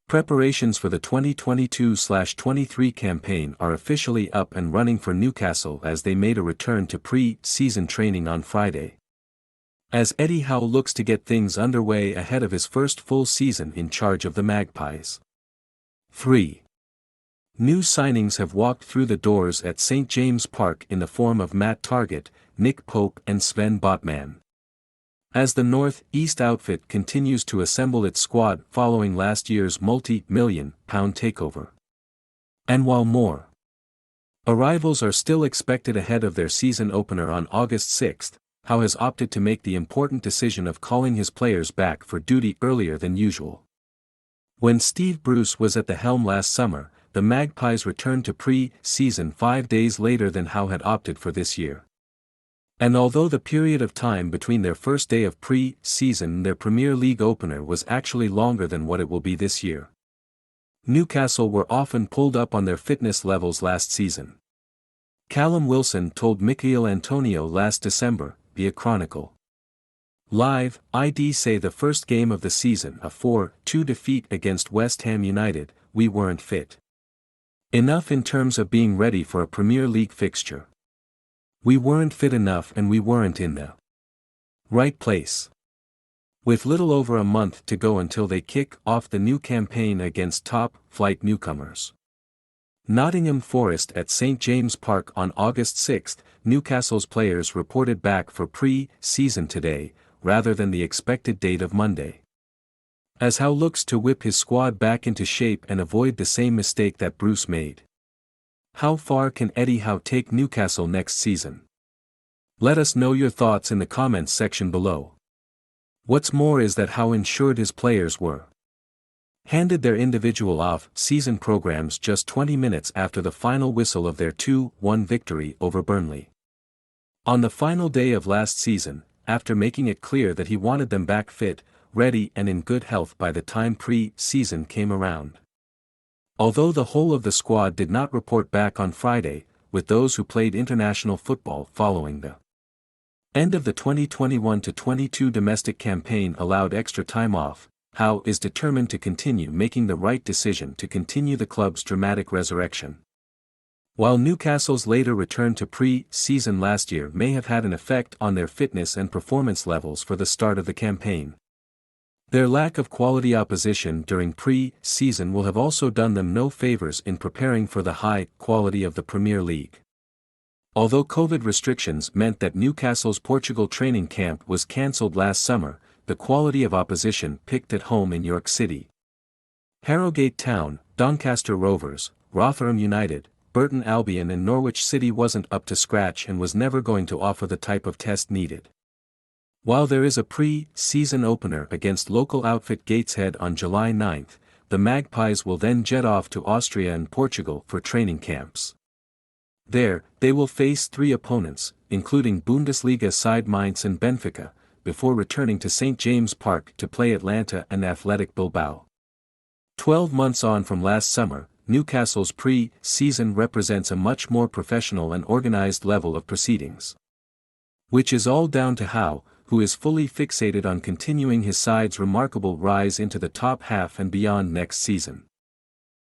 Preparations for the 2022/23 campaign are officially up and running for Newcastle as they made a return to pre-season training on Friday. As Eddie Howe looks to get things underway ahead of his first full season in charge of the Magpies. 3. New signings have walked through the doors at St. James Park in the form of Matt Targett, Nick Pope and Sven Botman. As the North East outfit continues to assemble its squad following last year's multi-million-pound takeover. And while more arrivals are still expected ahead of their season opener on August 6, Howe has opted to make the important decision of calling his players back for duty earlier than usual. When Steve Bruce was at the helm last summer, the Magpies returned to pre-season 5 days later than Howe had opted for this year. And although the period of time between their first day of pre-season and their Premier League opener was actually longer than what it will be this year, Newcastle were often pulled up on their fitness levels last season. Callum Wilson told Michail Antonio last December, via Chronicle Live, I'd say the first game of the season, a 4-2 defeat against West Ham United, we weren't fit enough in terms of being ready for a Premier League fixture. We weren't fit enough and we weren't in the right place. With little over a month to go until they kick off the new campaign against top-flight newcomers Nottingham Forest at St. James Park on August 6, Newcastle's players reported back for pre-season today, rather than the expected date of Monday. As Howe looks to whip his squad back into shape and avoid the same mistake that Bruce made. How far can Eddie Howe take Newcastle next season? Let us know your thoughts in the comments section below. What's more is that Howe ensured his players were handed their individual off-season programs just 20 minutes after the final whistle of their 2-1 victory over Burnley. On the final day of last season, after making it clear that he wanted them back fit, ready and in good health by the time pre-season came around. Although the whole of the squad did not report back on Friday, with those who played international football following the end of the 2021-22 domestic campaign allowed extra time off, Howe is determined to continue making the right decision to continue the club's dramatic resurrection. While Newcastle's later return to pre-season last year may have had an effect on their fitness and performance levels for the start of the campaign, their lack of quality opposition during pre-season will have also done them no favors in preparing for the high quality of the Premier League. Although COVID restrictions meant that Newcastle's Portugal training camp was cancelled last summer, the quality of opposition picked at home in York City, Harrogate Town, Doncaster Rovers, Rotherham United, Burton Albion and Norwich City wasn't up to scratch and was never going to offer the type of test needed. While there is a pre-season opener against local outfit Gateshead on July 9, the Magpies will then jet off to Austria and Portugal for training camps. There, they will face 3 opponents, including Bundesliga side Mainz and Benfica, before returning to St. James Park to play Atlanta and Athletic Bilbao. 12 months on from last summer, Newcastle's pre-season represents a much more professional and organized level of proceedings. Which is all down to Howe, who is fully fixated on continuing his side's remarkable rise into the top half and beyond next season.